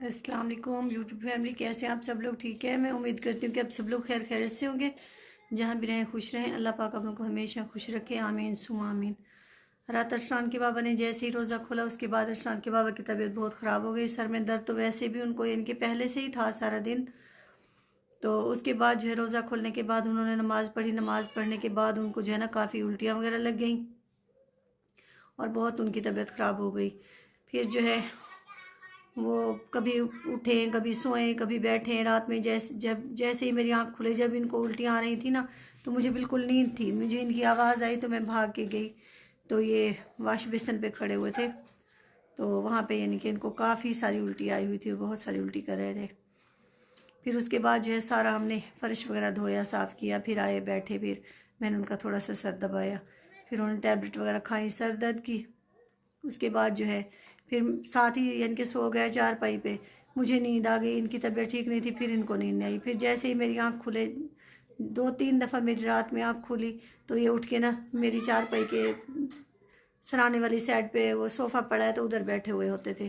अस्सलाम वालेकुम YouTube family, कैसे हैं आप सब लोग? ठीक है, मैं उम्मीद करती हूँ कि आप सब लोग खैर खैरियत से होंगे। जहाँ भी रहें खुश रहें। अल्लाह पाक आप लोगों को हमेशा खुश रखे, आमीन सुमा आमीन। रात अरसलान के बाबा ने जैसे ही रोज़ा खोला उसके बाद अरसलान के बाबा की तबीयत बहुत ख़राब हो गई। सर में दर्द तो वैसे भी उनको इनके पहले से ही था सारा दिन। तो उसके बाद जो है रोज़ा खोलने के बाद उन्होंने नमाज़ पढ़ी। नमाज़ पढ़ने के बाद उनको जो है ना काफ़ी उल्टियाँ वगैरह लग गई और बहुत उनकी तबीयत ख़राब हो गई। फिर जो है वो कभी उठे, कभी सोए, कभी बैठे। रात में जैसे ही मेरी आँख खुले, जब इनको उल्टियाँ आ रही थी ना, तो मुझे बिल्कुल नींद थी। मुझे इनकी आवाज़ आई तो मैं भाग के गई, तो ये वाश बेसिन पे खड़े हुए थे। तो वहाँ पे यानी कि इनको काफ़ी सारी उल्टी आई हुई थी, बहुत सारी उल्टी कर रहे थे। फिर उसके बाद जो है सारा हमने फ़र्श वगैरह धोया, साफ़ किया, फिर आए बैठे। फिर मैंने उनका थोड़ा सा सर दबाया, फिर उन्होंने टैबलेट वगैरह खाई सर दर्द की। उसके बाद जो है फिर साथ ही यानी कि सो गए चारपाई पे। मुझे नींद आ गई, इनकी तबीयत ठीक नहीं थी, फिर इनको नींद नहीं आई। फिर जैसे ही मेरी आँख खुले, 2-3 दफ़ा मेरी रात में आँख खुली, तो ये उठ के ना मेरी चारपाई के सराने वाली साइड पे वो सोफ़ा पड़ा है तो उधर बैठे हुए होते थे।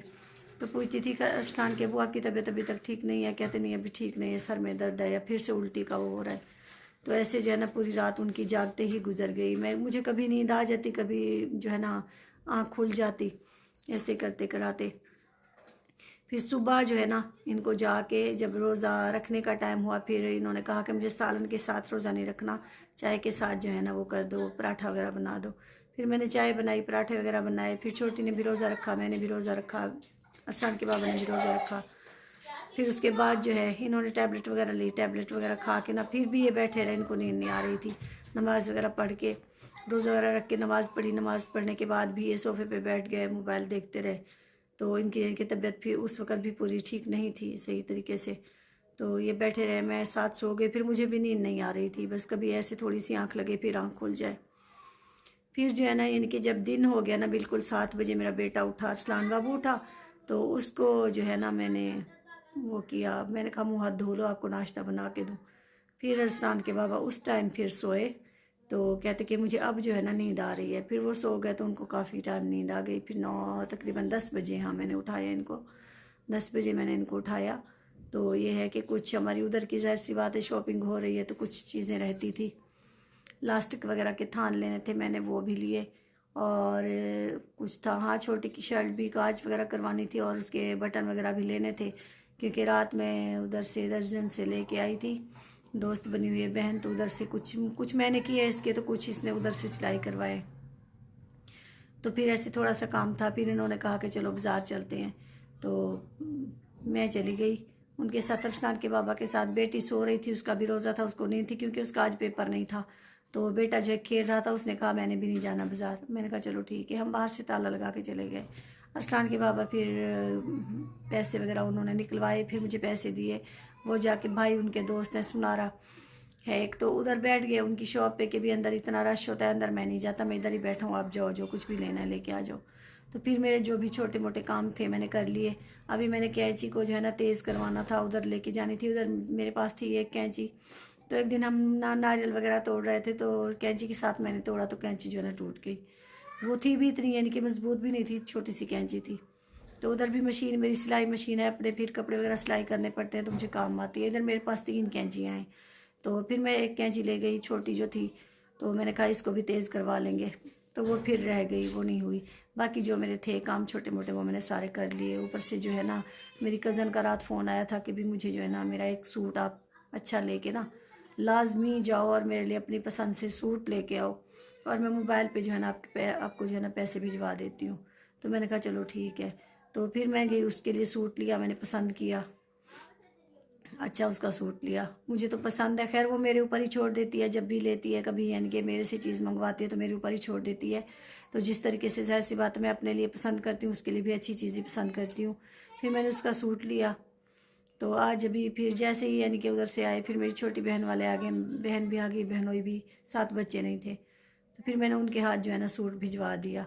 तो पूछती थी कि अरसलान के बुआ की तबीयत अभी तक ठीक नहीं है? कहते नहीं अभी ठीक नहीं है, सर में दर्द है या फिर से उल्टी का वो हो रहा है। तो ऐसे जो है ना पूरी रात उनकी जागते ही गुजर गई। मुझे कभी नींद आ जाती, कभी जो है ना आँख खुल जाती, ऐसे करते कराते। फिर सुबह जो है ना इनको जाके जब रोज़ा रखने का टाइम हुआ, फिर इन्होंने कहा कि मुझे सालन के साथ रोज़ा नहीं रखना, चाय के साथ जो है ना वो कर दो, पराठा वगैरह बना दो। फिर मैंने चाय बनाई, पराठे वगैरह बनाए। फिर छोटी ने भी रोज़ा रखा, मैंने भी रोज़ा रखा, अरसान के बाबा ने भी रोज़ा रखा। फिर उसके बाद जो है इन्होंने टैबलेट वगैरह ली, टैबलेट वगैरह खा के ना फिर भी ये बैठे रहे, इनको नींद नहीं आ रही थी। नमाज़ वगैरह पढ़ के, रोज़ा वगैरह रख के नमाज़ पढ़ी। नमाज़ पढ़ने के बाद भी ये सोफ़े पे बैठ गए, मोबाइल देखते रहे। तो इनकी तबीयत फिर उस वक़्त भी पूरी ठीक नहीं थी सही तरीके से। तो ये बैठे रहे, मैं साथ सो गई। फिर मुझे भी नींद नहीं आ रही थी, बस कभी ऐसे थोड़ी सी आँख लगे फिर आँख खुल जाए। फिर जो है ना इनके जब दिन हो गया ना, बिल्कुल 7 बजे मेरा बेटा उठा, अरसलान बाबू उठा। तो उसको जो है ना मैंने वो किया, मैंने कहा मुँह हाथ धो लो, आपको नाश्ता बना के दूँ। फिर अरसलान के बाबा उस टाइम फिर सोए। तो कहते कि मुझे अब जो है ना नींद आ रही है। फिर वो सो गए तो उनको काफ़ी टाइम नींद आ गई। फिर 9 तकरीबन 10 बजे हाँ मैंने उठाया इनको, 10 बजे मैंने इनको उठाया। तो ये है कि कुछ हमारी उधर की ज़ाहिर सी बात है शॉपिंग हो रही है, तो कुछ चीज़ें रहती थी। लास्टिक वगैरह के थान लेने थे, मैंने वो भी लिए। और कुछ था, हाँ छोटी की शर्ट भी काज वगैरह करवानी थी और उसके बटन वगैरह भी लेने थे, क्योंकि रात में उधर से दर्जन से लेके आई थी। दोस्त बनी हुई है बहन, तो उधर से कुछ कुछ मैंने किए इसके, तो कुछ इसने उधर से सिलाई करवाए। तो फिर ऐसे थोड़ा सा काम था, फिर इन्होंने कहा कि चलो बाज़ार चलते हैं। तो मैं चली गई उनके साथ, अफसान के बाबा के साथ। बेटी सो रही थी, उसका भी रोज़ा था, उसको नींद थी क्योंकि उसका आज पेपर नहीं था। तो बेटा जो है खेल रहा था, उसने कहा मैंने भी नहीं जाना बाज़ार। मैंने कहा चलो ठीक है। हम बाहर से ताला लगा के चले गए। अफसान के बाबा फिर पैसे वगैरह उन्होंने निकलवाए, फिर मुझे पैसे दिए। वो जाके भाई उनके दोस्त हैं सुनारा है एक, तो उधर बैठ गए उनकी शॉप पे कि भी अंदर इतना रश होता है, अंदर मैं नहीं जाता, मैं इधर ही बैठा हूँ, आप जाओ जो कुछ भी लेना है लेके आ जाओ। तो फिर मेरे जो भी छोटे मोटे काम थे मैंने कर लिए। अभी मैंने कैंची को जो है ना तेज़ करवाना था, उधर लेके जानी थी। उधर मेरे पास थी एक कैंची। तो एक दिन हम नारियल वगैरह तोड़ रहे थे, तो कैंची के साथ मैंने तोड़ा, तो कैंची जो है ना टूट गई। वो थी भी इतनी यानी कि मजबूत भी नहीं थी, छोटी सी कैंची थी। तो उधर भी मशीन, मेरी सिलाई मशीन है अपने, फिर कपड़े वगैरह सिलाई करने पड़ते हैं तो मुझे काम आती है। इधर मेरे पास 3 कैंचियाँ हैं। तो फिर मैं एक कैंची ले गई छोटी जो थी, तो मैंने कहा इसको भी तेज़ करवा लेंगे। तो वो फिर रह गई, वो नहीं हुई। बाकी जो मेरे थे काम छोटे मोटे वो मैंने सारे कर लिए। ऊपर से जो है ना मेरी कज़न का रात फ़ोन आया था कि भी मुझे जो है ना मेरा एक सूट आप अच्छा लेके ना लाजमी जाओ और मेरे लिए अपनी पसंद से सूट लेके आओ, और मैं मोबाइल पे जो है ना आपको जो है ना पैसे भिजवा देती हूँ। तो मैंने कहा चलो ठीक है। तो फिर मैं गई, उसके लिए सूट लिया, मैंने पसंद किया, अच्छा उसका सूट लिया। मुझे तो पसंद है, खैर वो मेरे ऊपर ही छोड़ देती है जब भी लेती है, कभी यानी कि मेरे से चीज़ मंगवाती है तो मेरे ऊपर ही छोड़ देती है। तो जिस तरीके से ज़ाहिर सी बात मैं अपने लिए पसंद करती हूँ, उसके लिए भी अच्छी चीज़ें पसंद करती हूँ। फिर मैंने उसका सूट लिया। तो आज अभी फिर जैसे ही यानी कि उधर से आए, फिर मेरी छोटी बहन वाले आ गए, बहन भी आ गई, बहनोई भी, 7 बच्चे नहीं थे। तो फिर मैंने उनके हाथ जो है ना सूट भिजवा दिया।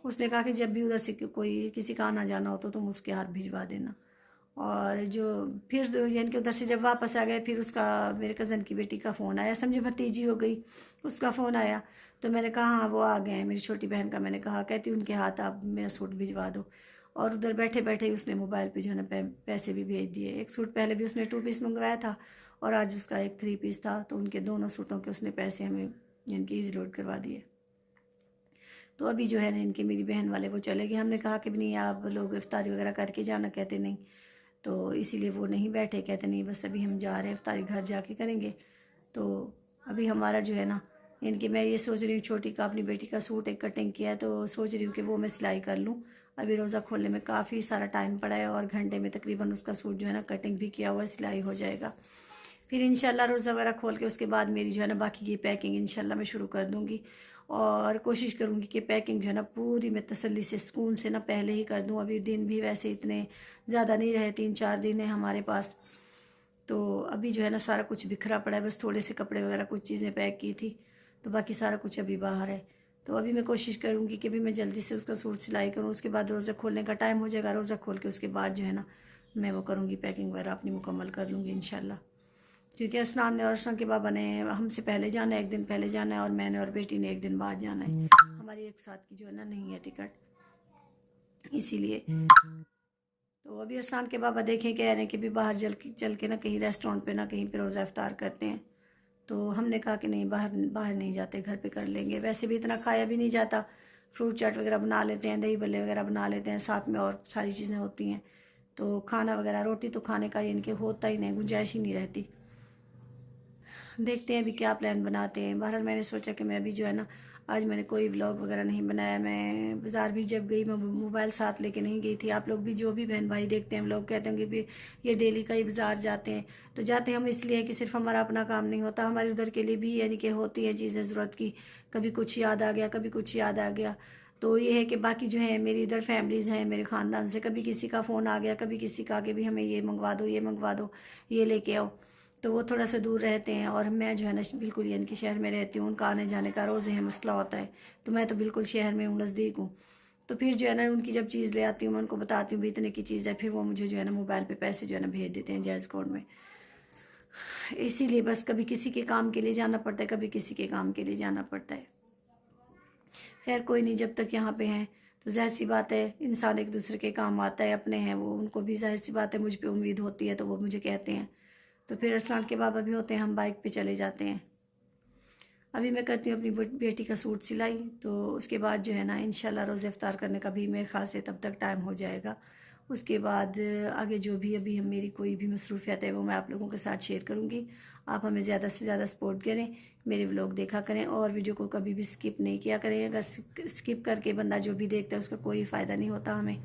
उसने कहा कि जब भी उधर से कोई किसी का आना जाना हो तो तुम उसके हाथ भिजवा देना। और जो फिर यानी कि उधर से जब वापस आ गए, फिर उसका मेरे कज़न की बेटी का फ़ोन आया, समझे भतीजी हो गई, उसका फ़ोन आया। तो मैंने कहा हाँ वो आ गए हैं, मेरी छोटी बहन का। मैंने कहा, कहती उनके हाथ आप मेरा सूट भिजवा दो। और उधर बैठे बैठे ही उसने मोबाइल पे जो है ना पैसे भी भेज दिए। एक सूट पहले भी उसने 2 पीस मंगवाया था और आज उसका एक 3 पीस था, तो उनके दोनों सूटों के उसने पैसे हमें इनकी ईज़ी लोड करवा दिए। तो अभी जो है ना इनके मेरी बहन वाले वो चले गए। हमने कहा कि नहीं आप लोग इफ्तारी वगैरह करके जाना, कहते नहीं, तो इसीलिए वो नहीं बैठे, कहते नहीं बस अभी हम जा रहे हैं इफ्तारी घर जाके करेंगे। तो अभी हमारा जो है ना इनके, मैं ये सोच रही हूँ छोटी का अपनी बेटी का सूट एक कटिंग किया है, तो सोच रही हूँ कि वो मैं सिलाई कर लूँ। अभी रोज़ा खोलने में काफ़ी सारा टाइम पड़ा है और घंटे में तकरीबन उसका सूट जो है ना कटिंग भी किया हुआ है, सिलाई हो जाएगा। फिर इंशाल्लाह रोज़ा वगैरह खोल के उसके बाद मेरी जो है ना बाकी की पैकिंग इंशाल्लाह मैं शुरू कर दूँगी और कोशिश करूँगी कि पैकिंग जो है ना पूरी मैं तसल्ली से सुकून से ना पहले ही कर दूँ। अभी दिन भी वैसे इतने ज़्यादा नहीं रहे, 3-4 दिन है हमारे पास, तो अभी जो है ना सारा कुछ बिखरा पड़ा है। बस थोड़े से कपड़े वगैरह कुछ चीज़ें पैक की थी, तो बाकी सारा कुछ अभी बाहर है। तो अभी मैं कोशिश करूँगी कि अभी मैं जल्दी से उसका सूट सिलाई करूँ, उसके बाद रोज़ा खोलने का टाइम हो जाएगा। रोज़ा खोल के उसके बाद जो है ना मैं वो करूँगी, पैकिंग वगैरह अपनी मुकम्मल कर लूँगी इंशाल्लाह। क्योंकि असनान ने और असनान के बाबा ने हमसे पहले जाना है, एक दिन पहले जाना है, और मैंने और बेटी ने एक दिन बाद जाना है। हमारी एक साथ की जो है ना नहीं है टिकट, इसीलिए। तो अभी असनान के बाबा देखें कह रहे हैं कि भी बाहर चल के ना कहीं रेस्टोरेंट पे ना कहीं पे रोज़ा इफ्तार करते हैं। तो हमने कहा कि नहीं, बाहर बाहर नहीं जाते, घर पे कर लेंगे। वैसे भी इतना खाया भी नहीं जाता, फ्रूट चाट वगैरह बना लेते हैं, दही बल्ले वगैरह बना लेते हैं, साथ में और सारी चीज़ें होती हैं। तो खाना वगैरह रोटी तो खाने का इनके होता ही नहीं, गुंजाइश ही नहीं रहती। देखते हैं अभी क्या प्लान बनाते हैं। बहरहाल मैंने सोचा कि मैं अभी जो है ना आज मैंने कोई व्लॉग वगैरह नहीं बनाया। मैं बाज़ार भी जब गई मैं मोबाइल साथ लेके नहीं गई थी। आप लोग भी जो भी बहन भाई देखते हैं व्लॉग कहते होंगे भी ये डेली का ही बाज़ार जाते हैं। तो जाते हम इसलिए कि सिर्फ हमारा अपना काम नहीं होता, हमारे उधर के लिए भी यानी कि होती हैं चीज़ें ज़रूरत की। कभी कुछ याद आ गया, कभी कुछ याद आ गया। तो ये है कि बाकी जो है मेरी इधर फैमिलीज़ हैं मेरे ख़ानदान से, कभी किसी का फ़ोन आ गया, कभी किसी का कि भी हमें ये मंगवा दो, ये मंगवा दो, ये लेके आओ। तो वो थोड़ा सा दूर रहते हैं और मैं जो है ना बिल्कुल यानी कि शहर में रहती हूँ। उनका आने जाने का रोज़ है मसला होता है, तो मैं तो बिल्कुल शहर में हूँ, नज़दीक हूँ। तो फिर जो है ना उनकी जब चीज़ ले आती हूँ मैं उनको बताती हूँ भी इतने की चीज़ है, फिर वो मुझे जो है ना मोबाइल पे पैसे जो है ना भेज देते हैं जायज़ कोड में। इसीलिए बस कभी किसी के काम के लिए जाना पड़ता है, कभी किसी के काम के लिए जाना पड़ता है। खैर कोई नहीं, जब तक यहाँ पे हैं तो जाहिर सी बात है इंसान एक दूसरे के काम आता है, अपने हैं वो, उनको भी जाहिर सी बात है मुझ पे उम्मीद होती है, तो वो मुझे कहते हैं। तो फिर असलान के बाबा भी होते हैं, हम बाइक पे चले जाते हैं। अभी मैं करती हूँ अपनी बेटी का सूट सिलाई, तो उसके बाद जो है ना इंशाल्लाह रोज़ा इफ्तार करने का भी मेरे ख्याल से तब तक टाइम हो जाएगा। उसके बाद आगे जो भी अभी हम मेरी कोई भी मसरूफियत है वो मैं आप लोगों के साथ शेयर करूँगी। आप हमें ज़्यादा से ज़्यादा सपोर्ट करें, मेरे व्लॉग देखा करें और वीडियो को कभी भी स्किप नहीं किया करें। अगर स्किप करके बंदा जो भी देखता है उसका कोई फ़ायदा नहीं होता हमें,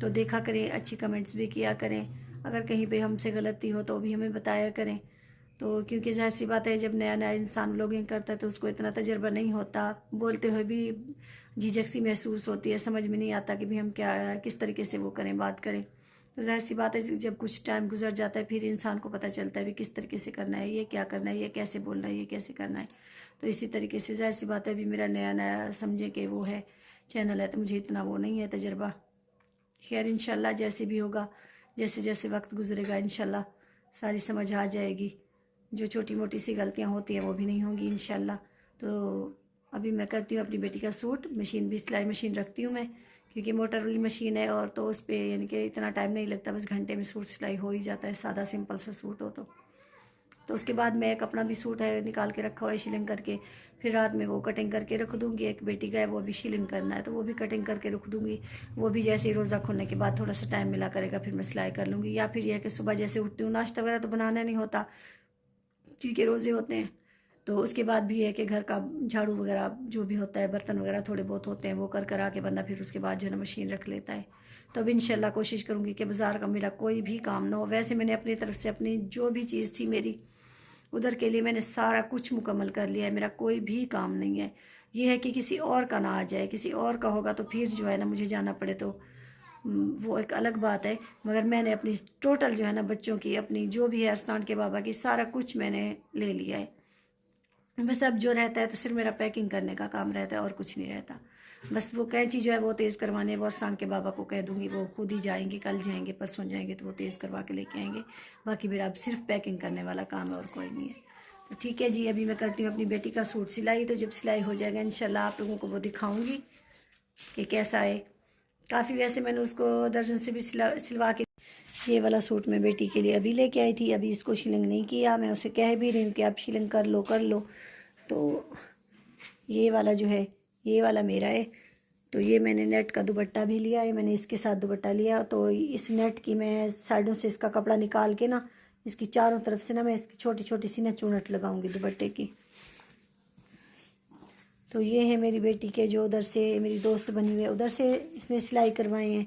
तो देखा करें, अच्छी कमेंट्स भी किया करें। अगर कहीं पे हमसे गलती हो तो भी हमें बताया करें। तो क्योंकि ज़ाहिर सी बात है जब नया नया इंसान व्लॉगिंग करता है तो उसको इतना तजर्बा नहीं होता, बोलते हुए भी झिझक सी महसूस होती है, समझ में नहीं आता कि भी हम क्या किस तरीके से वो करें, बात करें। तो ज़ाहिर सी बात है जब कुछ टाइम गुजर जाता है फिर इंसान को पता चलता है भी किस तरीके से करना है, ये क्या करना है, ये कैसे बोलना है, ये कैसे करना है। तो इसी तरीके से ज़ाहिर सी बात है अभी मेरा नया नया समझे कि वो है चैनल है, तो मुझे इतना वो नहीं है तजर्बा। खैर इंशाल्लाह जैसे भी होगा, जैसे जैसे वक्त गुजरेगा इंशाल्लाह सारी समझ आ जाएगी। जो छोटी मोटी सी गलतियां होती हैं वो भी नहीं होंगी इंशाल्लाह। तो अभी मैं करती हूँ अपनी बेटी का सूट, मशीन भी सिलाई मशीन रखती हूँ मैं, क्योंकि मोटर वाली मशीन है और तो उस पर यानी कि इतना टाइम नहीं लगता, बस घंटे में सूट सिलाई हो ही जाता है, सादा सिंपल सा सूट हो तो उसके बाद मैं एक अपना भी सूट है निकाल के रखा हुआ है शिलिंग करके, फिर रात में वो कटिंग करके रख दूँगी। एक बेटी का है वो भी शिलिंग करना है, तो वो भी कटिंग करके रख दूँगी। वो भी जैसे ही रोज़ा खोलने के बाद थोड़ा सा टाइम मिला करेगा फिर मैं सिलाई कर लूँगी। या फिर यह है कि सुबह जैसे उठती हूँ नाश्ता वगैरह तो बनाना नहीं होता क्योंकि रोज़े होते हैं, तो उसके बाद भी है कि घर का झाड़ू वगैरह जो भी होता है, बर्तन वगैरह थोड़े बहुत होते हैं वो कर आके बंदा फिर उसके बाद जो है ना मशीन रख लेता है। तो अब इंशाल्लाह कोशिश करूँगी कि बाज़ार का मेरा कोई भी काम ना हो। वैसे मैंने अपनी तरफ से अपनी जो भी चीज़ थी मेरी उधर के लिए मैंने सारा कुछ मुकम्मल कर लिया है, मेरा कोई भी काम नहीं है। ये है कि किसी और का ना आ जाए, किसी और का होगा तो फिर जो है ना मुझे जाना पड़े तो वो एक अलग बात है। मगर मैंने अपनी टोटल जो है ना बच्चों की अपनी जो भी है अरसलान के बाबा की सारा कुछ मैंने ले लिया है। बस अब जो रहता है तो सिर्फ मेरा पैकिंग करने का काम रहता है और कुछ नहीं रहता। बस वो कैंची जो है वो तेज़ करवाने वो अरसलान के बाबा को कह दूँगी, वो खुद ही जाएंगे, कल जाएंगे परसों जाएंगे तो वो तेज़ करवा के लेके आएंगे। बाकी मेरा अब सिर्फ पैकिंग करने वाला काम है और कोई नहीं है। तो ठीक है जी, अभी मैं करती हूँ अपनी बेटी का सूट सिलाई, तो जब सिलाई हो जाएगा इंशाल्लाह आप लोगों को वो दिखाऊँगी कि कैसा है। काफ़ी वैसे मैंने उसको दर्जन से भी सिलवा के। ये वाला सूट मैं बेटी के लिए अभी लेके आई थी, अभी इसको शिलिंग नहीं किया। मैं उसे कह भी रही हूँ कि आप शिलिंग कर लो कर लो। तो ये वाला जो है, ये वाला मेरा है। तो ये मैंने नेट का दुपट्टा भी लिया है, मैंने इसके साथ दुपट्टा लिया। तो इस नेट की मैं साइडों से इसका कपड़ा निकाल के ना, इसकी चारों तरफ से ना मैं इसकी छोटी छोटी सी ना चूनट लगाऊंगी दुपट्टे की। तो ये है मेरी बेटी के, जो उधर से मेरी दोस्त बनी हुई है, उधर से इसने सिलाई करवाए हैं।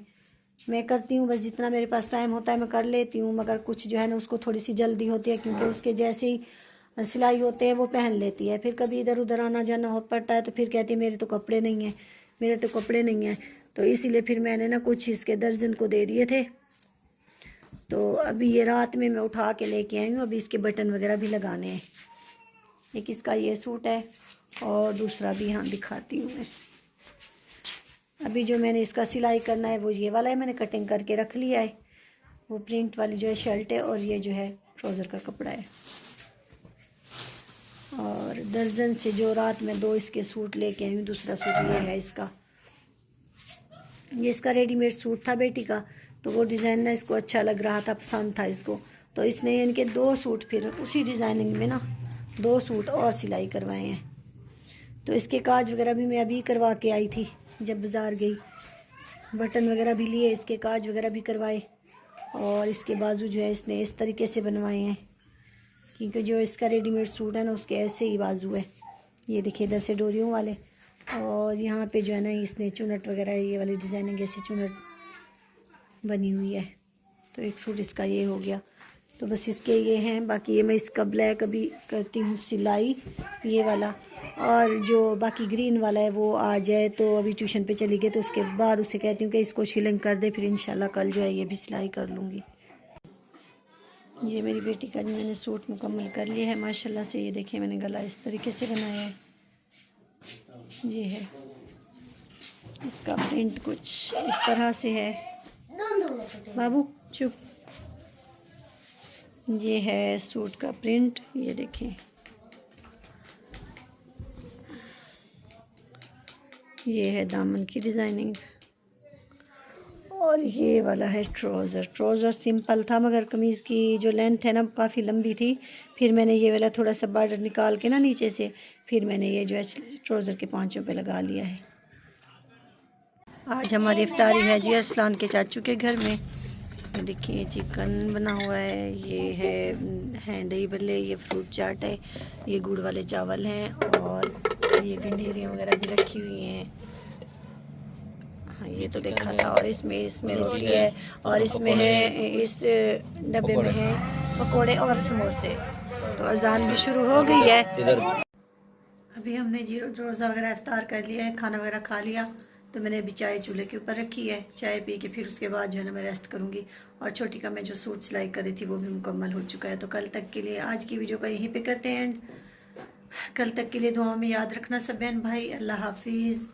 मैं करती हूँ बस जितना मेरे पास टाइम होता है मैं कर लेती हूँ, मगर कुछ जो है ना उसको थोड़ी सी जल्दी होती है, क्योंकि उसके जैसे ही सिलाई होते हैं वो पहन लेती है। फिर कभी इधर उधर आना जाना हो पड़ता है तो फिर कहती है मेरे तो कपड़े नहीं हैं, मेरे तो कपड़े नहीं हैं। तो इसीलिए फिर मैंने ना कुछ इसके दर्जन को दे दिए थे। तो अभी ये रात में मैं उठा के लेके आई हूँ। अभी इसके बटन वगैरह भी लगाने हैं। एक इसका ये सूट है और दूसरा भी यहाँ दिखाती हूँ मैं। अभी जो मैंने इसका सिलाई करना है वो ये वाला है, मैंने कटिंग करके रख लिया है। वो प्रिंट वाली जो है शर्ट है और ये जो है ट्राउज़र का कपड़ा है। और दर्जन से जो रात में 2 इसके सूट लेके आई हूँ। दूसरा सूट ये है इसका, ये इसका रेडीमेड सूट था बेटी का। तो वो डिज़ाइन ना इसको अच्छा लग रहा था, पसंद था इसको। तो इसने इनके 2 सूट फिर उसी डिज़ाइनिंग में ना 2 सूट और सिलाई करवाए हैं। तो इसके काज वगैरह भी मैं अभी करवा के आई थी जब बाज़ार गई। बटन वगैरह भी लिए, इसके काज वगैरह भी करवाए। और इसके बाजू जो है इसने इस तरीके से बनवाए हैं, क्योंकि जो इसका रेडीमेड सूट है ना उसके ऐसे ही बाजू है। ये देखिए इधर से डोरियों वाले, और यहाँ पे जो है ना इसने चुनट वगैरह ये वाली डिज़ाइनिंग ऐसी चुनट बनी हुई है। तो एक सूट इसका ये हो गया। तो बस इसके ये हैं। बाकी ये मैं इसका ब्लैक अभी करती हूँ सिलाई, ये वाला। और जो बाकी ग्रीन वाला है वो आ जाए, तो अभी ट्यूशन पे चली गई तो उसके बाद उसे कहती हूँ कि इसको शिलिंग कर दे, फिर इंशाल्लाह कल जो है ये भी सिलाई कर लूँगी। ये मेरी बेटी का मैंने सूट मुकम्मल कर लिया है माशाल्लाह से। ये देखिए मैंने गला इस तरीके से बनाया है। ये है इसका प्रिंट कुछ इस तरह से है। बाबू चुप। ये है सूट का प्रिंट, ये देखें। ये है दामन की डिज़ाइनिंग। और ये वाला है ट्राउज़र सिंपल था, मगर कमीज़ की जो लेंथ है ना काफ़ी लंबी थी। फिर मैंने ये वाला थोड़ा सा बॉर्डर निकाल के ना नीचे से, फिर मैंने ये जो है ट्राउज़र के पाँचों पे लगा लिया है। आज हमारी इफ्तारी है जी अरसलान के चाचू के घर में। ये देखिए चिकन बना हुआ है, ये है दही भल्ले, ये फ्रूट चाट है, ये गुड़ वाले चावल हैं, और ये गंढेरियाँ वगैरह भी रखी हुई हैं। हाँ ये तो देखा था। और इसमें रोटी है, और इसमें है, इस डब्बे में है पकोड़े और समोसे। तो अजान भी शुरू हो गई है। अभी हमने जी रोज़ा वगैरह इफ्तार कर लिया है, खाना वगैरह खा लिया। तो मैंने अभी चाय चूल्हे के ऊपर रखी है, चाय पी के फिर उसके बाद जो है ना मैं रेस्ट करूँगी। और छोटी का मैं जो सूट सिलाई कर रही थी वो भी मुकम्मल हो चुका है। तो कल तक के लिए आज की वीडियो का यहीं पे करते हैं एंड। कल तक के लिए दुआ में याद रखना सब बहन भाई। अल्लाह हाफिज़।